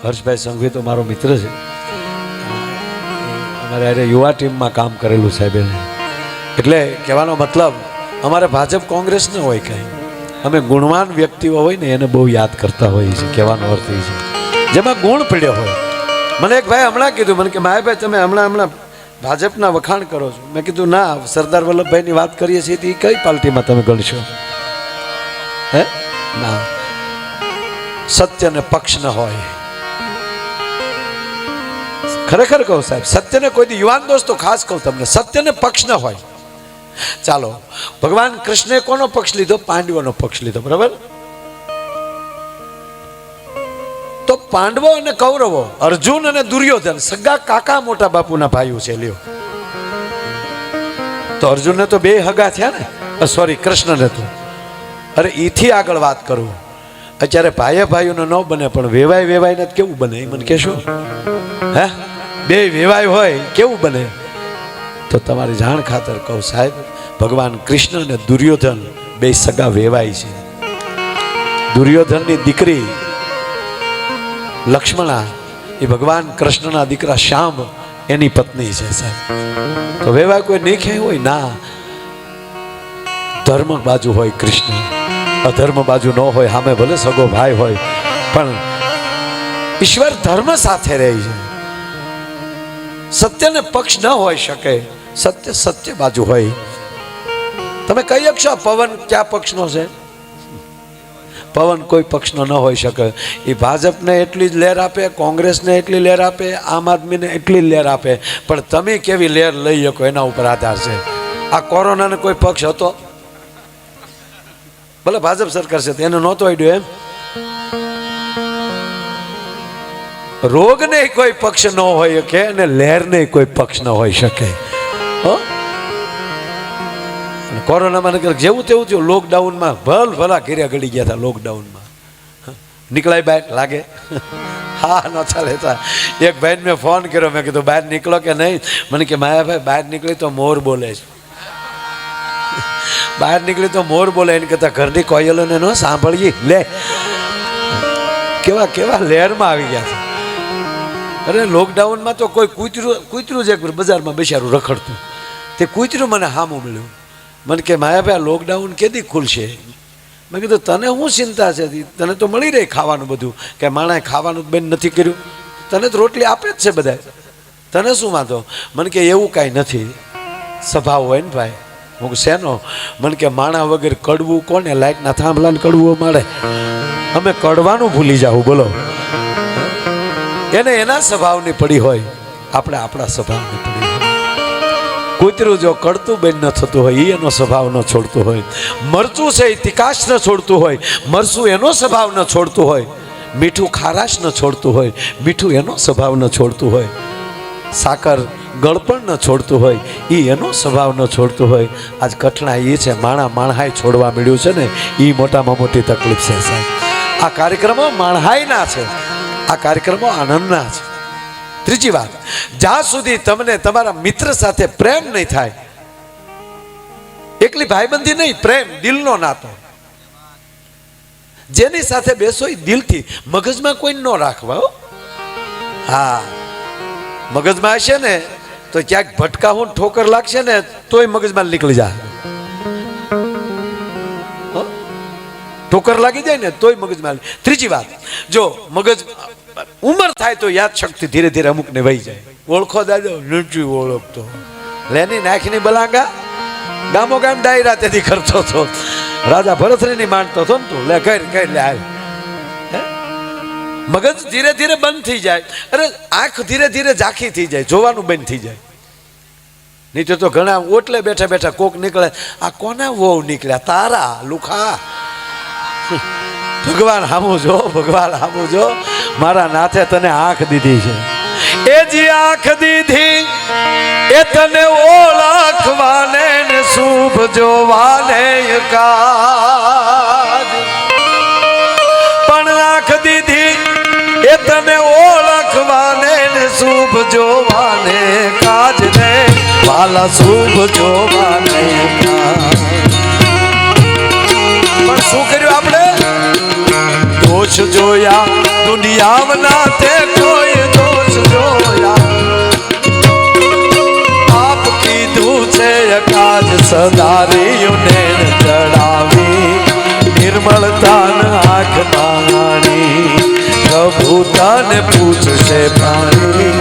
હર્ષભાઈ સંઘવી તો મારો મિત્ર છે, અમારે અરે યુવા ટીમમાં કામ કરેલું સાહેબ એને. એટલે કહેવાનો મતલબ અમારે ભાજપ કોંગ્રેસ ન હોય કાંઈ, અમે ગુણવાન વ્યક્તિઓ હોય ને એને બહુ યાદ કરતા હોઈએ છીએ. કહેવાનો અર્થ એ છે જેમાં ગુણ પીડ્યો હોય. મને એક ભાઈ હમણાં કીધું, મને કે માયાભાઈ તમે હમણાં ભાજપના વખાણ કરો છો. મેં કીધું ના, સરદાર વલ્લભભાઈની વાત કરીએ છીએ તો એ કઈ પાર્ટીમાં તમે ગણશો? હે ના, સત્યને પક્ષ ન હોય. ખરેખર કહું સાહેબ, સત્યને કોઈ દી, યુવાન દોસ્તો ખાસ કહું તમને, સત્યને પક્ષ ન હોય. ચાલો, ભગવાન કૃષ્ણે કોનો પક્ષ લીધો? પાંડવોનો પક્ષ લીધો, બરાબર? તો પાંડવો અને કૌરવો, અર્જુન અને દુર્યોધન સગા કાકા મોટા બાપુના ભાઈઓ છે. લ્યો, તો અર્જુનને તો બે હગા થયા ને, સોરી કૃષ્ણને તો. અરે ઈથી આગળ વાત કરું, અત્યારે ભાઈએ ભાઈઓને ન બને પણ વેવાય વેવાયને કેવું બને એ મને કહેશો? હે, બે વેવાય હોય કેવું બને? તો તમારી જાણ ખાતર કહું સાહેબ, ભગવાન કૃષ્ણ અને દુર્યોધન બે સગા વેવાય છે. દુર્યોધનની દીકરી લક્ષ્મણા એ ભગવાન કૃષ્ણના દીકરા શ્યામ એની પત્ની છે સાહેબ. તો વેવાય કોઈ નહીં ક્યાંય હોય ના, ધર્મ બાજુ હોય કૃષ્ણ, અધર્મ બાજુ ન હોય. સામે ભલે સગો ભાઈ હોય પણ ઈશ્વર ધર્મ સાથે રહે છે. સત્યને પક્ષ ન હોઈ શકે, સત્ય સત્ય બાજુ હોય. તમે કહી શકશો પવન ક્યાં પક્ષનો છે? પવન કોઈ પક્ષનો ન હોઈ શકે. એ ભાજપને એટલી જ લહેર આપે, કોંગ્રેસને એટલી લહેર આપે, આમ આદમીને એટલી લહેર આપે, પણ તમે કેવી લહેર લઈ શકો એના ઉપર આધાર છે. આ કોરોનાને કોઈ પક્ષ હતો? ભલે ભાજપ સરકાર છે એને નહોતો આડ્યો એમ. રોગને કોઈ પક્ષ ન હોય શકે અને લહેરને કોઈ પક્ષ ન હોઈ શકે. કોરોનામાં જેવું તેવું થયું. લોકડાઉનમાં ભલા ઘેર્યા ગળી ગયા હતા. લોકડાઉનમાં નીકળાય બહાર લાગે? હા, ન ચાલે. એક ભાઈને મેં ફોન કર્યો, મેં કીધું બહાર નીકળો કે નહીં? મને કે માયાભાઈ બહાર નીકળી તો મોર બોલે છે. બહાર નીકળી તો મોર બોલે, એને કરતા ઘરની કોયલોને ન સાંભળીએ. લે, કેવા કેવા લહેરમાં આવી ગયા છે. અરે લોકડાઉનમાં તો કોઈ કૂતરું જ એક બજારમાં બેસારું રખડતું, તે કૂતરું મને સામું મળ્યું. મને કે માયાભાઈ લોકડાઉન કેદી ખુલશે? મેં કીધું તને શું ચિંતા છે? તને તો મળી રહે ખાવાનું બધું. કે માણસે ખાવાનું બેન નથી કર્યું, તને તો રોટલી આપે જ છે બધા, તને શું વાંધો? મને કે એવું કાંઈ નથી, સ્વભાવ હોય ને ભાઈ. હું શેનો? મને કે માણા વગર કડવું કોને? લાઈટના થાંભલાને કડવું મળે, અમે કડવાનું ભૂલી જાવું. બોલો, એને એના સ્વભાવની પડી હોય, આપણે આપણા સ્વભાવની પડી હોય. કૂતરું જો કડતું બેન ન થતું હોય, એ એનો સ્વભાવ ન છોડતું હોય. મરચું છે એ તિકાશ ન છોડતું હોય, મરચું એનો સ્વભાવ ન છોડતું હોય. મીઠું ખારાશ ન છોડતું હોય, મીઠું એનો સ્વભાવ ન છોડતું હોય. સાકર ગળપણ ન છોડતું હોય, એ એનો સ્વભાવ ન છોડતું હોય. આજ કઠણા એ છે, માણહાઈ છોડવા મળ્યું છે ને, એ મોટામાં મોટી તકલીફ છે સાહેબ. આ કાર્યક્રમો માણહાઈના છે, આ કાર્યક્રમો આનંદના છે. ત્રીજી વાત, જ્યાં સુધી તમને તમારા મિત્ર સાથે પ્રેમ નહીં થાય, એકલી ભાઈબંધી નહીં, પ્રેમ દિલનો નાતો, જેની સાથે બેસો એ દિલથી, મગજમાં કોઈ ન રાખવા. હા, મગજમાં હશે ને તો ક્યાંક ભટકાવું ઠોકર લાગશે ને તોય મગજમાં નીકળી જાય. ઠોકર લાગી જાય ને તોય મગજમાં. ત્રીજી વાત, જો મગજ ઉંમર થાય તો યાદ શક્તિ ધીરે ધીરે અમુક ને વહી જાય. ઓળખો દાદો નથી ઓળખતો, લેની નાખીની બલાંગા ગામો ગામ ડાયરા તેથી કરતો હતો. રાજા ભરતની માનતો હતો ને તું, લે કઈ લે હાલ. મગજ ધીરે ધીરે બંધ થઈ જાય. અરે આંખ ધીરે ધીરે ઝાંખી થઈ જાય, જોવાનું બંધ થઈ જાય. નહીં તો ઘણા ઓટલે બેઠા બેઠા કોક નીકળે, આ કોના વહુ નીકળ્યા? તારા લુખા. ભગવાન હામું જો, ભગવાન હામું જો, મારા નાથે તને આંખ દીધી છે. એ જે આંખ દીધી એ તને ઓળખવાને ને શુભ જોવાને કાજ. પણ આંખ દીધી એ તને ઓળખવાને ને શુભ જોવાને કાજ ને વાલા, શુભ જોવાને કાજ. પણ શું કર્યું આપણે? दोष जोया दुनिया ते कोई दोष जोया आप कीधु छे काज सदारियों ने चढ़ावी निर्मलता न आँख नानी प्रभु तने पूछशे पाणी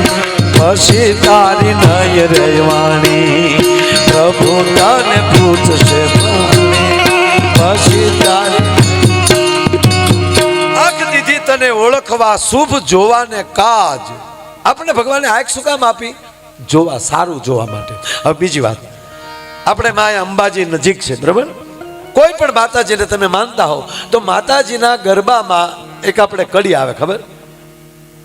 पछी तारी नय रेवाणी प्रभु तने पूछशे पाणी पछी तारी आँख दीधी तने ओळखवा शुभ जोवा ने काज आपने भगवाने आँख शुं काम आपी जोवा सारू जोवा माटे હવે બીજી વાત આપણે માય અંબાજી નજીક છે બરાબર કોઈ પણ માતાજીને તમે માનતા હો તો માતાજીના ગરબામાં એક આપણે કડી આવે ખબર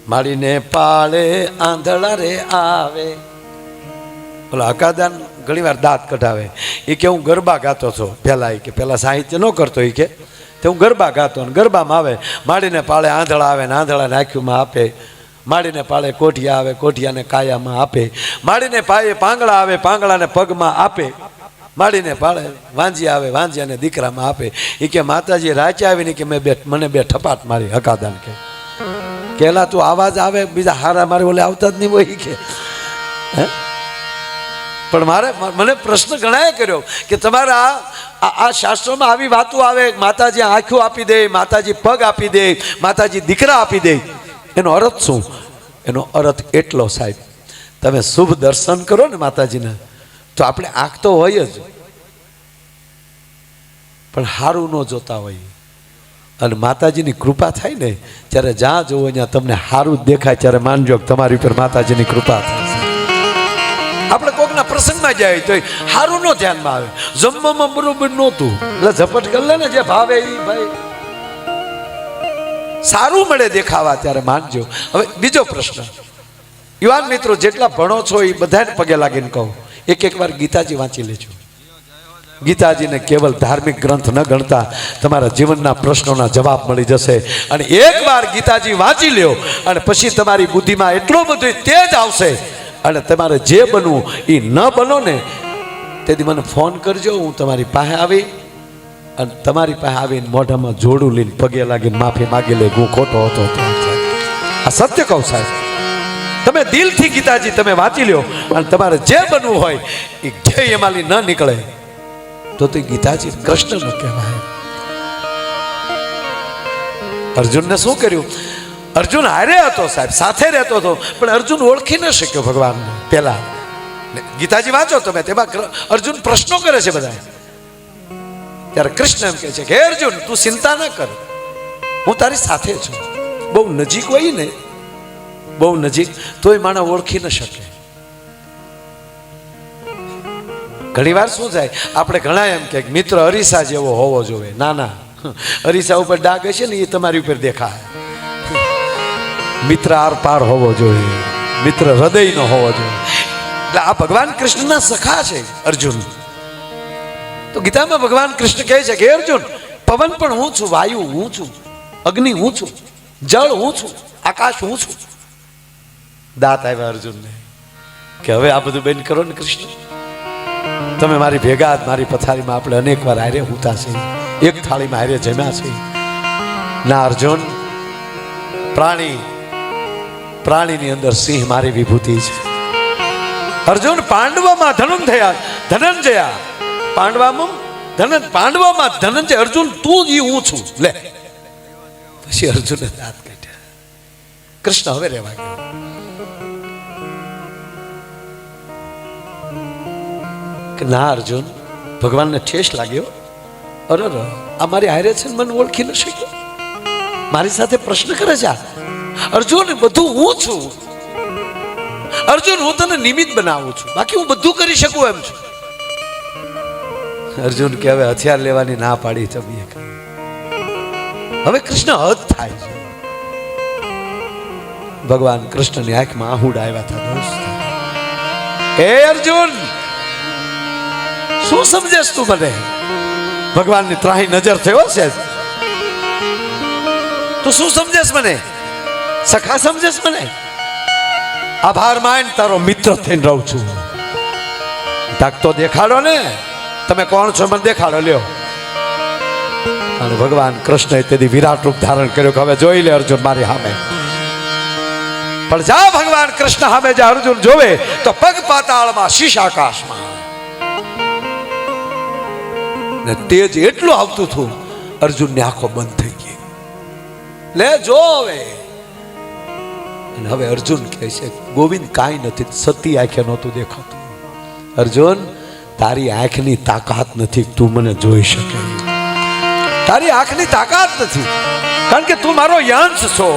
માળીને પાળે આંધળા રે આવે બોલો હકાદાન ઘણીવાર દાંત કઢાવે એ કે હું ગરબા ગાતો છો પહેલા એ કે પહેલા સાહિત્ય ન કરતો એ કે તો હું ગરબા ગાતો અને ગરબામાં આવે માળીને પાળે આંધળા આવે ને આંધળાને આંખ્યુંમાં આપે માળીને પાળે કોઠિયા આવે કોઠિયાને કાયામાં આપે માળીને પાયે પાંગળા આવે પાંગળાને પગમાં આપે માળીને પાળે વાંજી આવે વાંજીયાને દીકરામાં આપે એ કે માતાજી રાચે આવીને કે મને બે ઠપાટ મારી હકાદાન કે કેલા તું આવાજ આવે બીજા હારા મારે ઓલે આવતા જ નહીં હોય કે પણ મને પ્રશ્ન ઘણાએ કર્યો કે તમારા આ શાસ્ત્રોમાં આવી વાતો આવે માતાજી આંખો આપી દે માતાજી પગ આપી દે માતાજી દીકરા આપી દે એનો અર્થ શું એનો અર્થ એટલો સાહેબ તમે શુભ દર્શન કરો ને માતાજીના તો આપણે આંખ તો હોય જ પણ સારું ન જોતા હોય અને માતાજીની કૃપા થાય ને ત્યારે જ્યાં જોવો ત્યાં તમને સારું જ દેખાય ત્યારે માનજો કે તમારી ઉપર માતાજીની કૃપા થાય આપણે કોકના પ્રસંગમાં જાય તો સારું નો ધ્યાનમાં આવે જમવામાં બરોબર નહોતું એટલે ઝપટ કરી લે ને જે ભાવે એ ભાઈ સારું મળે દેખાવા ત્યારે માનજો હવે બીજો પ્રશ્ન યુવાન મિત્રો જેટલા ભણો છો એ બધાને પગે લાગીને કહો એક વાર ગીતાજી વાંચી લેજો ગીતાજીને કેવલ ધાર્મિક ગ્રંથ ન ગણતા તમારા જીવનના પ્રશ્નોના જવાબ મળી જશે અને એકવાર ગીતાજી વાંચી લ્યો અને પછી તમારી બુદ્ધિમાં એટલું બધું તેજ આવશે અને તમારે જે બનવું એ ન બનો ને તેથી મને ફોન કરજો હું તમારી પાસે આવી અને તમારી પાસે આવીને મોઢામાં જોડું લઈને પગે લાગીને માફી માગી લે હું ખોટો હતો આ સત્ય કહું સાહેબ તમે દિલથી ગીતાજી તમે વાંચી લ્યો અને તમારે જે બનવું હોય એ ધ્યેય એમાંથી ન નીકળે તો તે ગીતાજી કૃષ્ણ ન કહેવાય અર્જુનને શું કર્યું અર્જુન હારે હતો સાહેબ સાથે રહેતો હતો પણ અર્જુન ઓળખી ન શક્યો ભગવાનને પહેલા ગીતાજી વાંચો તમે તેમાં અર્જુન પ્રશ્નો કરે છે બધા ત્યારે કૃષ્ણ એમ કહે છે કે હે અર્જુન તું ચિંતા ન કર હું તારી સાથે છું બહુ નજીક હોય ને બહુ નજીક તોય માણસ ઓળખી ન શકે ઘણી વાર શું થાય આપણે ઘણા એમ કે મિત્ર અરીસા જેવો હોવો જોઈએ ના અરીસા ઉપર ડાઘ હશે ને એ તમારી ઉપર દેખાય મિત્ર આર પાર હોવો જોઈએ મિત્ર હૃદયનો હોવો જોઈએ એટલે આ ભગવાન કૃષ્ણના સખા છે અર્જુન તો ગીતામાં ભગવાન કૃષ્ણ કહે છે કે અર્જુન પવન પણ હું છું વાયુ હું છું અગ્નિ હું છું જળ હું છું આકાશ હું છું દાંત આવ્યા અર્જુનને કે હવે આ બધું બેન કરો ને કૃષ્ણ તમે મારી ભેગા મારી પથારીમાં આપણે અનેક વાર હારે હુતા છે એક થાળીમાં હારે જમ્યા છે ના અર્જુન પ્રાણીની અંદર સિંહ મારી વિભૂતિ છે અર્જુન પાંડવોમાં ધનંજય પાંડવોમાં ધનંજય અર્જુન તું જ હું છું લે પછી અર્જુને દાંત કાઢ્યા કૃષ્ણ હવે રહેવા ગયો કે ના અર્જુન ભગવાનને ઠેસ લાગ્યો અરે આ મારી હારે છે મને ઓળખી ન શક્યો મારી સાથે પ્રશ્ન કરે છે અર્જુન બધું હું છું અર્જુન હું તને નિમિત્ત બનાવું છું બાકી હું બધું કરી શકું એમ છું અર્જુન કે હવે હથિયાર લેવાની ના પાડી તબીએ હવે કૃષ્ણ હદ થાય છે ભગવાન કૃષ્ણની આંખમાં આહુડા આવ્યા હતા દોસ્ત હે અર્જુન શું સમજેસ તું મને ભગવાનની ત્રાહી નજર થયો છે તું શું સમજેસ મને સખા સમજેસ મને આભાર માન તારો મિત્ર થઈને રહું છું તાક તો દેખાડો ને તમે કોણ છો મને દેખાડો લ્યો અને ભગવાન કૃષ્ણએ તેથી વિરાટ રૂપ ધારણ કર્યો કે હવે જોઈ લે અર્જુન મારી સામે. પણ જા ભગવાન કૃષ્ણ સામે જે અર્જુન જોવે તો પગ પાતાળમાં શીશ આકાશમાં ને તેજ એટલું આવતું હતું અર્જુનની આંખો બંધ થઈ ગઈ. લે જો હવે. અને હવે અર્જુન કહે છે ગોવિંદ કાંઈ નથી, સતી આંખે નહોતું દેખાતું. અર્જુન તારી આંખની તાકાત નથી, તું મને જોઈ શકે. તારી આંખની તાકાત નથી કારણ કે તું મારો યંશ છો.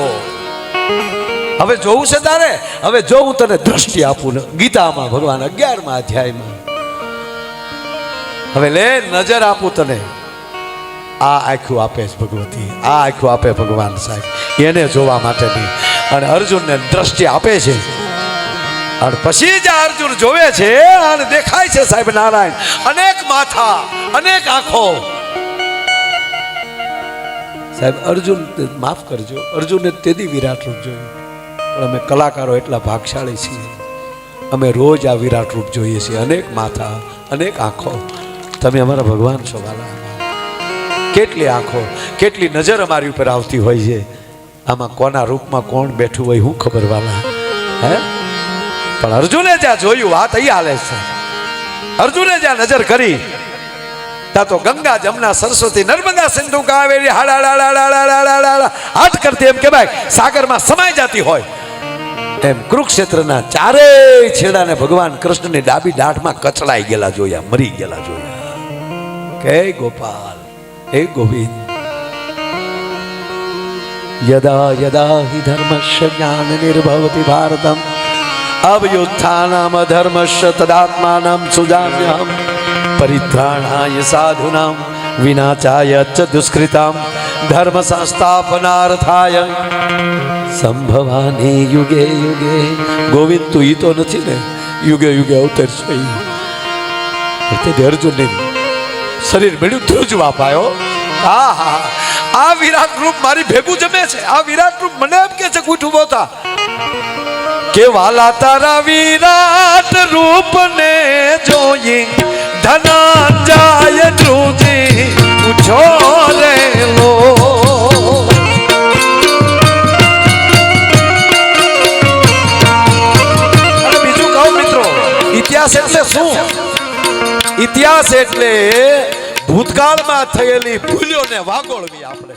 હવે જોવું છે તારે, હવે જો હું તને દ્રષ્ટિ આપું ને ગીતામાં ભગવાન 11મા અધ્યાયમાં હવે લે નજર આપું તને. આ આંખું આપે છે ભગવતી, આ આંખું આપે ભગવાન સાહેબ એને જોવા માટેની. અને અર્જુનને દ્રષ્ટિ આપે છે અને પછી જે અર્જુન જોવે છે અને દેખાય છે સાહેબ નારાયણ અનેક માથા અનેક આંખો. સાહેબ અર્જુન માફ કરજો, અર્જુને તેદી વિરાટ રૂપ જોયું. પણ અમે કલાકારો એટલા ભાગશાળી છીએ, અમે રોજ આ વિરાટ રૂપ જોઈએ છીએ. અનેક માથા અનેક આંખો. તમે અમારા ભગવાન છો વાલા. કેટલી આંખો કેટલી નજર અમારી ઉપર આવતી હોય છે. આમાં કોના રૂપમાં કોણ બેઠું હોય હું ખબર વાલા. હે પણ અર્જુને જ્યાં જોયું વાત અહીં હાલે છે. અર્જુને જ્યાં નજર કરી ત્યાં તો ગંગા જમના સરસ્વતી નર્મદા સિંધુ કાવેરી હાથ કરતી એમ કે ભાઈ સાગરમાં સમાઈ જતી હોય એમ કુરુક્ષેત્રના ચારેય છેડાને ભગવાન કૃષ્ણની ડાબી દાઢમાં કચડાઈ ગયેલા જોયા, મરી ગયેલા જોયા. કે ગોપાલ હે ગોવિંદ યદા યદા હિ ધર્મસ્ય જ્ઞાન નિર્ભવતિ ભારતમ અવયુત્થાનમ ધર્મસ્ય તદાત્માનમ સુજામ્યહમ પરિત્રાણાય સાધુનામ વિનાચાય ચ દુષ્કૃતામ ધર્મ સંસ્થાપનાર્થાય સંભવામી યુગે યુગે. ગોવિંદ તું ઈ તો નથી ને યુગે યુગે અવતરશો. અર્જુનને શરીર મળ્યું ધ્રુજવા પાયો. હા હા આ વિરાટ રૂપ મારી ભેગું જમે છે. આ વિરાટ રૂપ મને એમ કે છે કુઠ ઉભો થા કે વાલા તારા વિરાટ રૂપ ને જોઈ ધનંજય ધ્રુજી પૂછો રે લો. અને બીજું કહું મિત્રો, ઇતિહાસ એટલે શું? ઇતિહાસ એટલે ભૂતકાળમાં થયેલી ભૂલોને વાગોળવી આપણે.